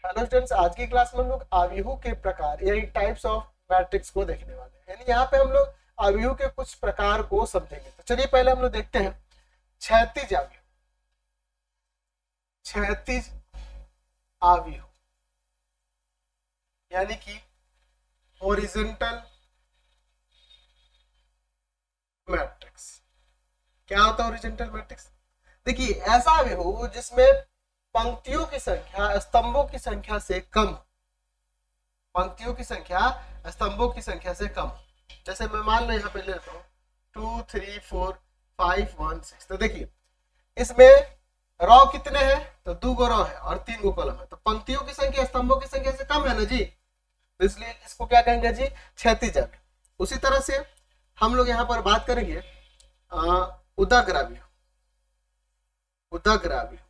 Hello students, आज की class में हम लोग आव्यूह के प्रकार यानी टाइप्स ऑफ मैट्रिक्स को देखने वाले हैं। यानी यहाँ पे हम लोग आव्यूह के कुछ प्रकार को समझेंगे। तो चलिए पहले हम लोग देखते हैं क्षैतिज आव्यूह। क्षैतिज आव्यूह यानी कि हॉरिजॉन्टल मैट्रिक्स। क्या होता है हॉरिजॉन्टल मैट्रिक्स? देखिए, ऐसा आव्यूह जिसमें पंक्तियों की संख्या स्तंभों की संख्या से कम, पंक्तियों की संख्या स्तंभों की संख्या से कम। जैसे मैं मान लो यहाँ पे ले लेता हूँ 2 3 4 5 1 6। तो देखिए इसमें रो कितने हैं? तो 2 गो रो है और 3 गो कॉलम है। तो पंक्तियों की संख्या स्तंभों की संख्या से कम है ना जी, तो इसलिए इसको क्या कहेंगे जी? क्षैतिज आव्यूह। उसी तरह से हम लोग यहाँ पर बात करेंगे उदग्र आव्यूह। उदग्र आव्यूह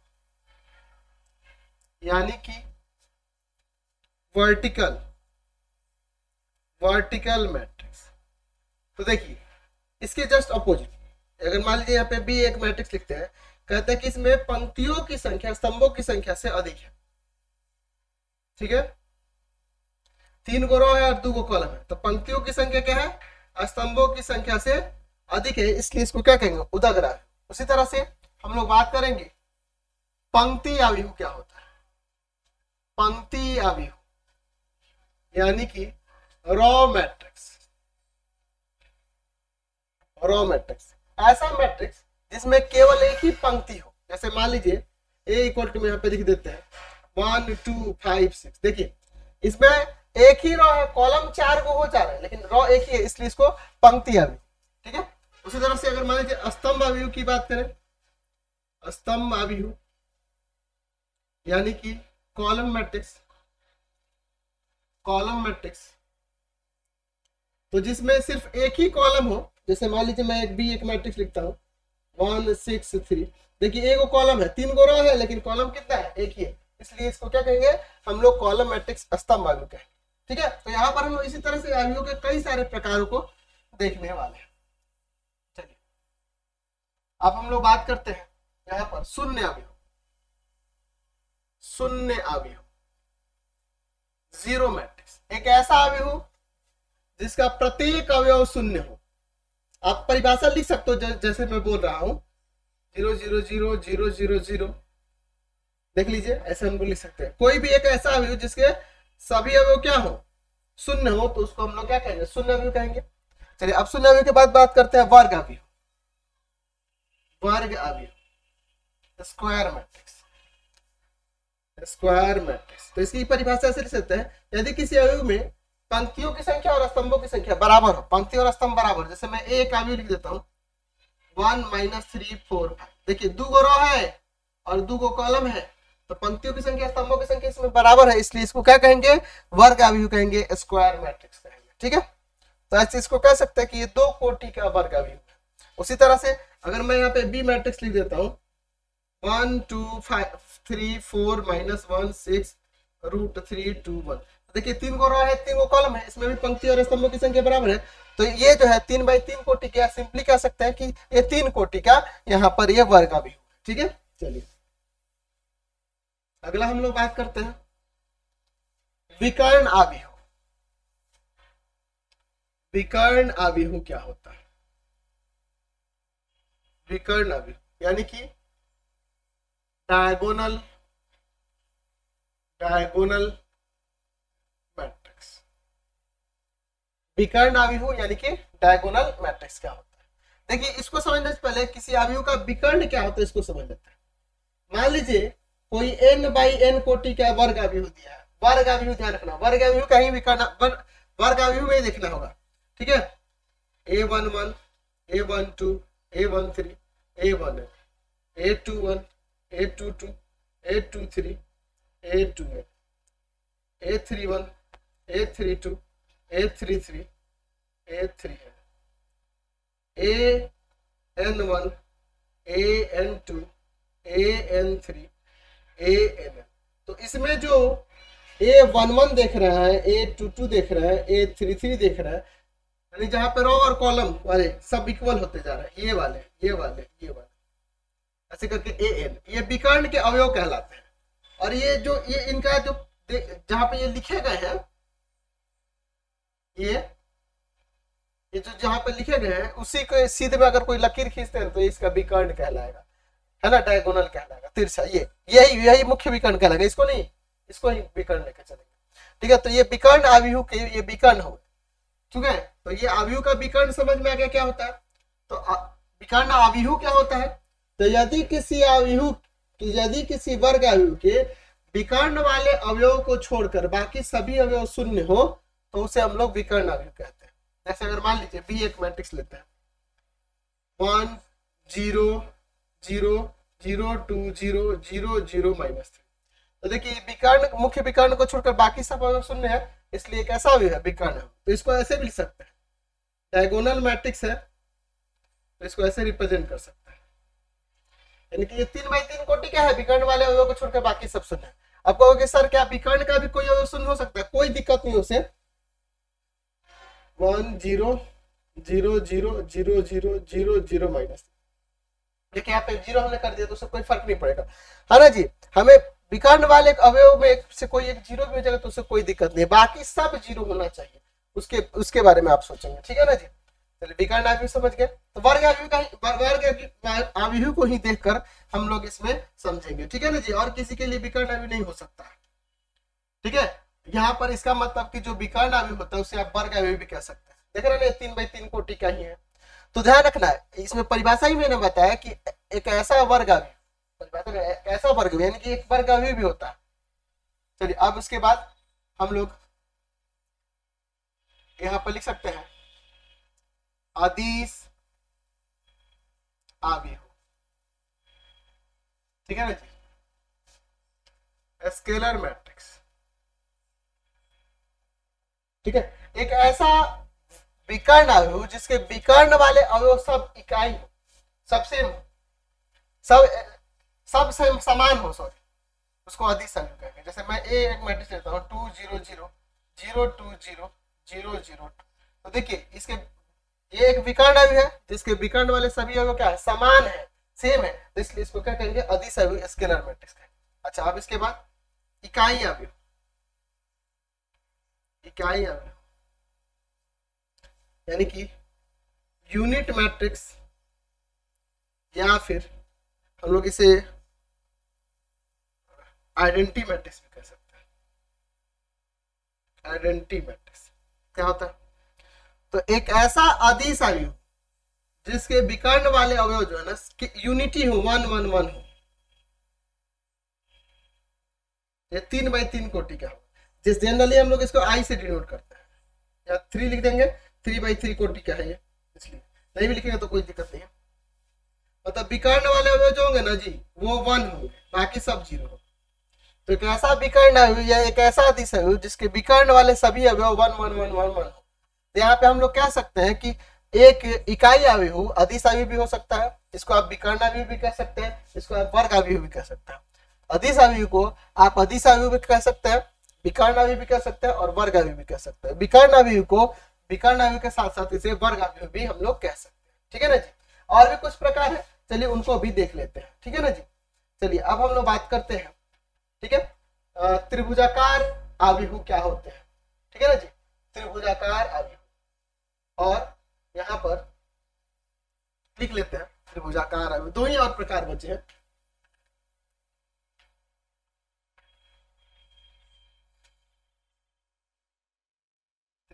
यानी कि वर्टिकल मैट्रिक्स। तो देखिए इसके जस्ट अपोजिट, अगर मान लीजिए यहाँ पे भी एक मैट्रिक्स लिखते हैं, कहते हैं कि इसमें पंक्तियों की संख्या स्तंभों की संख्या से अधिक है। ठीक है, 3 गो रो है और 2 गो कॉलम है। तो पंक्तियों की संख्या क्या है? स्तंभों की संख्या से अधिक है, इसलिए इसको क्या कहेंगे? उदग्र आव्यूह। उसी तरह से हम लोग बात करेंगे पंक्ति आव्यूह। क्या होता है पंक्ति आव्यूह? यानी कि रॉ मैट्रिक्स। रॉ मैट्रिक्स ऐसा मैट्रिक्स जिसमें केवल एक ही पंक्ति हो। जैसे मान लीजिए ए इक्वल टू में यहाँ पे लिख देते हैं 1 2 5 6। देखिए इसमें एक ही रो है, कॉलम 4 गो हो जा रहा है, लेकिन रो एक ही है, इसलिए इसको पंक्ति आव्यूह। ठीक है, उसी तरह से अगर मान लीजिए स्तंभ आव्यूह की बात करें, स्तंभ आव्यूह यानी कि कॉलम मैट्रिक्स। कॉलम मैट्रिक्स तो जिसमें सिर्फ एक ही कॉलम हो। जैसे मान लीजिए मैं एक मैट्रिक्स लिखता हूँ 1 6 3। देखिए एक कॉलम है, 3 गो रो है, लेकिन कॉलम कितना है? एक ही है, इसलिए इसको क्या कहेंगे हम लोग? कॉलम मैट्रिक्स स्तंभ आव्यूह कहेंगे। ठीक है, तो यहाँ पर हम लोग इसी तरह से आव्यूह के कई सारे प्रकारों को देखने वाले हैं। चलिए अब हम लोग बात करते हैं यहाँ पर शून्य आव्यूह। शून्य आव्यूह, जीरो मैट्रिक्स, एक ऐसा आव्यूह जिसका प्रत्येक अवयव शून्य हो। आप परिभाषा लिख सकते हो जैसे मैं बोल रहा हूं 0 0 0 0 0 0। देख लीजिए, ऐसे हम लिख सकते हैं। कोई भी एक ऐसा अवयव जिसके सभी अवयव क्या हो? शून्य हो, तो उसको हम लोग क्या कहेंगे? शून्य अवयव कहेंगे। चलिए अब शून्य अवयव के बाद बात करते हैं वर्ग अवयव। वर्ग अवयव, स्क्वायर मैट्रिक्स। स्क्वायर मैट्रिक्स तो इसकी परिभाषा ऐसे लिख सकते हैं, यदि किसी अवयव में पंक्तियों की संख्या और स्तंभों की संख्या बराबर हो, पंक्ति और स्तंभ बराबर। जैसे मैं एक अवयव लिख देता हूं 1 3 4 5। देखिए 2 गो रो है और 2 गो कॉलम है, तो पंक्तियों की संख्या स्तंभों की संख्या इसमें बराबर है, इसलिए इसको क्या कहेंगे? वर्ग अवयव कहेंगे, स्क्वायर मैट्रिक्स कहेंगे। ठीक है, तो ऐसे इसको कह सकते हैं कि ये 2 कोटि का वर्ग अवयव है। उसी तरह से अगर मैं यहाँ पे बी मैट्रिक्स लिख देता हूँ 1 2 5 3 4 -1 6 √3 2 1। देखिए 3 गो रो है, 3 गो कॉलम है, इसमें भी पंक्ति और स्तंभों की संख्या बराबर है। तो ये जो है 3 बाई 3 कोटि का, सिंपली कह सकते हैं कि ये 3 कोटि का यहाँ पर ये वर्ग अवयव। ठीक है, चलिए अगला हम लोग बात करते हैं विकर्ण आव्यूह। विकर्ण आव्यूह क्या होता है? विकर्ण आव्यूह यानी कि डायगोनल मैट्रिक्स। विकर्ण आव्यूह यानी कि डायगोनल मैट्रिक्स क्या होता है? देखिए इसको समझने से पहले किसी आव्यूह का विकर्ण क्या होता है इसको समझ लेते हैं। मान लीजिए कोई n बाई n कोटि का वर्ग अवयव दिया है। वर्ग अवयव ध्यान रखना, वर्ग अवयव कहीं विकर्ण वर्ग अवयव में देखना होगा। ठीक है, a11 a12 a13 a1 a21 a22 a23 a28 a31 a32 a33 a3 an1 an2 an3 an। तो इसमें जो a11 देख रहा है, a22 देख रहा है, a33 देख रहा है, यानी जहां पे रो और कॉलम वाले सब इक्वल होते जा रहे हैं, ये वाले ऐसे करके an, ये विकर्ण के अवयव कहलाते हैं। और ये इनका जो जहां पे ये लिखे गए हैं, ये जो जहां पे लिखे गए हैं उसी को सीधे में अगर कोई लकीर खींचते हैं तो इसका विकर्ण कहलाएगा, है ना, डायगोनल कहलाएगा, तिरछा। ये यही मुख्य विकर्ण कहलाएगा, इसको नहीं, इसको ही विकर्ण लेकर चलेंगे, ठीक है। तो ये विकर्ण आव्यूह के ये विकर्ण हो, ठीक है। तो ये आव्यूह का विकर्ण समझ में आ गया क्या होता है। तो विकर्ण आव्यूह क्या होता है, तो यदि किसी वर्ग आव्यूह के विकर्ण वाले अवयव को छोड़कर बाकी सभी अवयव शून्य हो तो उसे हम लोग विकर्ण आव्यूह कहते हैं। जैसे अगर मान लीजिए बी एक मैट्रिक्स लेते हैं 1 0 0 0 2 0 0 0 -3, तो देखिए विकर्ण मुख्य विकर्ण को छोड़कर बाकी सब अवयव शून्य है, इसलिए एक ऐसा अवयव है विकर्ण है। तो इसको ऐसे भी लिख सकते हैं, डायगोनल मैट्रिक्स है तो इसको ऐसे रिप्रेजेंट कर सकते हैं, यानी कि ये 3x3 कोटि क्या है, विकर्ण वाले अवयव को छोड़कर बाकी सब शून्य है। आप कहोगे सर क्या विकर्ण का भी कोई अवयव शून्य हो सकता है, कोई दिक्कत नहीं उसे। 1 0 0 0 0 0 0 0 -3, देखिए यहाँ पे 0 हमने कर दिया तो उससे कोई फर्क नहीं पड़ेगा, है ना जी। हमें विकर्ण वाले अवयव में से कोई एक 0 भी हो जाएगा तो उससे कोई दिक्कत नहीं, बाकी सब 0 होना चाहिए, उसके बारे में आप सोचेंगे, ठीक है ना जी। चलिए विकर्ण आव्यूह समझ गए, तो वर्ग आव्यूह को ही देखकर हम लोग इसमें समझेंगे, ठीक है ना जी। और किसी के लिए विकर्ण आव्यूह नहीं हो सकता, ठीक है। यहाँ पर इसका मतलब कि जो विकर्ण आव्यूह होता है उसे आप वर्ग आव्यूह भी कह सकते हैं। देख रहे हैं 3x3 कोटि का ही है, तो ध्यान रखना है इसमें परिभाषा ही मैंने बताया कि एक ऐसा वर्ग आव्यूह, ऐसा वर्ग यानी कि एक वर्ग आव्यूह भी होता है। चलिए अब उसके बाद हम लोग यहाँ पर लिख सकते हैं अदिश आव्यूह, ठीक है ना जी, स्केलर मैट्रिक्स, ठीक है। एक ऐसा विकर्ण आव्यूह जिसके विकर्ण वाले अवयव सब इकाई हो, सब सेम समान हो, सॉरी, उसको अदिश आव्यूह कहेंगे। जैसे मैं एक मैट्रिक्स लेता हूँ 2 0 0 0 2 0 0 0 2, तो देखिए इसके ये एक विकर्ण आव्यूह है जिसके विकर्ण वाले सभी अवयव क्या है, समान है, सेम है, तो इसलिए इसको क्या कहेंगे, अदिश आव्यूह, स्केलर मैट्रिक्स कहेंगे। अच्छा अब इसके बाद इकाई आव्यूह, इकाई आव्यूह यानी कि यूनिट मैट्रिक्स, या फिर हम लोग इसे आइडेंटिटी मैट्रिक्स भी कह सकते हैं। आइडेंटिटी मैट्रिक्स क्या होता है, तो एक ऐसा अदिश आव्यूह जिसके विकर्ण वाले अवयव जो है ना यूनिटी हो, 1 1 1 हो, ये 3x3 कोटि का हो, जिस जनरली हम लोग इसको आई से डिनोट करते हैं, या 3 लिख देंगे, 3x3 कोटि का है ये, इसलिए नहीं भी लिखेंगे तो कोई दिक्कत नहीं है। मतलब विकर्ण वाले अवयव जो होंगे ना जी वो 1 होंगे, बाकी सब 0 हो। तो एक ऐसा विकर्ण आव्यूह या एक ऐसा अदिश आव्यूह जिसके विकर्ण वाले सभी अवयव 1 1 1 1 1 हो, तो यहाँ पे हम लोग कह सकते हैं कि एक इकाई आव्यूह अदिश आव्यूह भी हो सकता है, इसको आप विकर्ण आव्यूह भी कह सकते हैं, इसको आप वर्ग आव्यूह भी कह सकते हैं। अदिश आव्यूह को आप अदिश आव्यूह भी कह सकते हैं, विकर्ण आव्यूह भी कह सकते हैं और वर्ग आव्यूह भी कह सकते हैं। विकर्ण आव्यूह को विकर्ण आव्यूह के साथ साथ इसे वर्ग आव्यूह भी हम लोग कह सकते हैं, ठीक है ना जी। और भी कुछ प्रकार है, चलिए उनको भी देख लेते हैं, ठीक है ना जी। चलिए अब हम लोग बात करते हैं, ठीक है, त्रिभुजाकार आव्यूह क्या होते हैं, ठीक है ना जी। त्रिभुजाकार आव्यूह, और यहाँ पर लिख लेते हैं त्रिभुजाकार आव्यूह, 2 ही और प्रकार बचे हैं।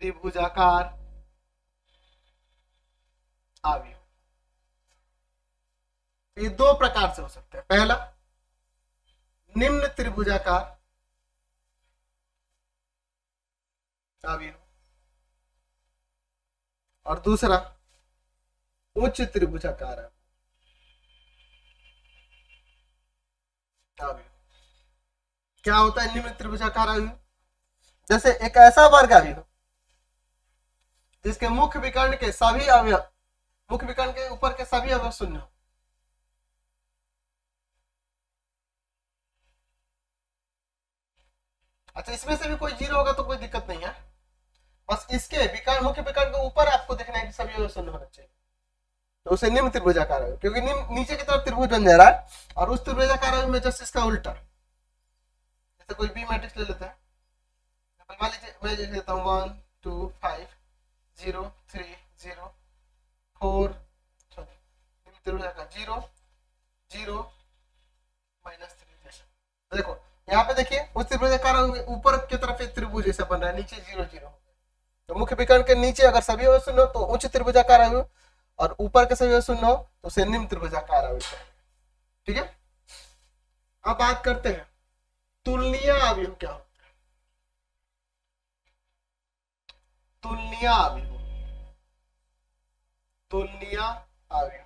त्रिभुजाकार आव्यूह ये 2 प्रकार से हो सकते हैं। पहला निम्न त्रिभुजाकार आव्यूह, और दूसरा उच्च त्रिभुजाकार आव्यूह। क्या होता है निम्न त्रिभुजाकार आव्यूह, जैसे एक ऐसा वर्ग आव्यूह जिसके मुख्य विकर्ण के सभी अवयव, मुख्य विकर्ण के ऊपर के सभी अवयव शून्य हो। अच्छा इसमें से भी कोई 0 होगा तो कोई दिक्कत नहीं है, बस इसके विकर्ण मुख्य विकर्ण के ऊपर आपको देखना है कि सभी अवयव शून्य होना चाहिए, तो उसे निम्न त्रिभुजाकार आव्यूह, क्योंकि नीचे की तरफ त्रिभुज बन जा रहा है और उस त्रिभुजाकार आव्यूह में जस्ट इसका उल्टा, जैसे कोई बी मैट्रिक्स ले लेते हैं मान लीजिए मैं लिख देता हूँ 1 2 5 0 3 0 4 सॉरी त्रिभुज का 0 0 -3 जैसा। देखो यहाँ पे देखिए उस त्रिभुजाकार ऊपर की तरफ एक त्रिभुज जैसा बन रहा है, नीचे 0 0। तो मुख्य विकर्ण के नीचे अगर सभी अवयव शून्य हो तो उच्च त्रिभुजाकार अवयव, और ऊपर के सभी अवयव शून्य हो तो उसे निम्न त्रिभुजाकार अवयव। ठीक है, अब बात करते हैं तुलनीय अवयव क्या होता है। तुलनीय अवयव, तुलनीय अवयव,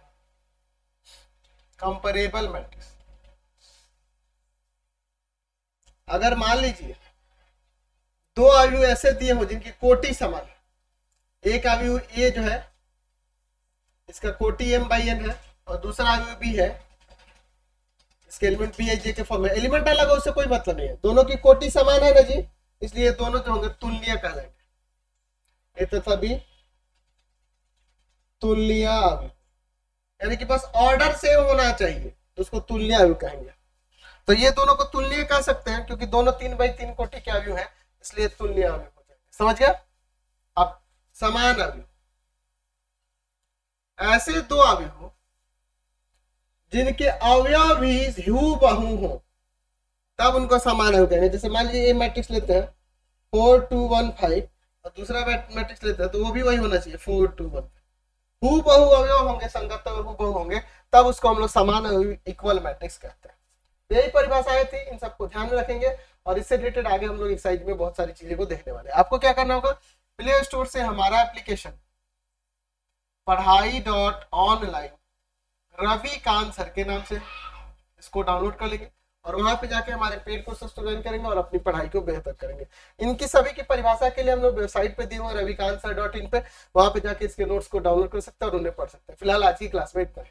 कंपैरेबल मैट्रिक्स। अगर मान लीजिए दो अवयव ऐसे दिए हो जिनकी कोटि समान है, एक अवयव ए जो है इसका कोटि m/n है और दूसरा अवयव b है, इसके एलिमेंट b j के फॉर्म में, एलिमेंट अलग है उससे कोई मतलब नहीं है, दोनों की कोटि समान है ना जी, इसलिए दोनों जो होंगे तुलनीय कहलाएंगे। ए तथा b तुलनीय अवयव, यानी कि बस ऑर्डर सेम होना चाहिए तो उसको तुलनीय अवयव कहेंगे। तो ये दोनों को तुलनीय कह सकते हैं क्योंकि दोनों 3/3 कोटि के अवयव है, इसलिए तुलनीय अवयव हो जाएंगे। समझ गया? अब समान अवयव, ऐसे दो अवयव हो जिनके अवयव भी हूबहू हो तब उनको समान अवयव कहेंगे। जैसे मान लीजिए ये मैट्रिक्स लेते हैं 4 2 1 5 और दूसरा मैट्रिक्स लेते हैं तो वो भी वही होना चाहिए 4 2 1। हूबहू अवयव होंगे, संगत अवयव हूबहू होंगे, तब उसको हम लोग समान अवयव इक्वल मैट्रिक्स कहते हैं। यही परिभाषाएं थी, इन सबको ध्यान में रखेंगे और इससे रिलेटेड आगे हम लोग एक्सरसाइज में बहुत सारी चीजें को देखने वाले हैं। आपको क्या करना होगा, प्ले स्टोर से हमारा एप्लीकेशन पढ़ाई.ऑनलाइन रविकांत सर के नाम से इसको डाउनलोड कर लेंगे और वहां पे जाके हमारे पेड कोर्सेस को ज्वाइन करेंगे और अपनी पढ़ाई को बेहतर करेंगे। इनकी सभी की परिभाषा के लिए हम लोग वेबसाइट पे दिए हुए रविकांत सर.in पे, वहां पे जाके इसके नोट्स को डाउनलोड कर सकते हैं और उन्हें पढ़ सकते हैं। फिलहाल आज की क्लास में इतना है।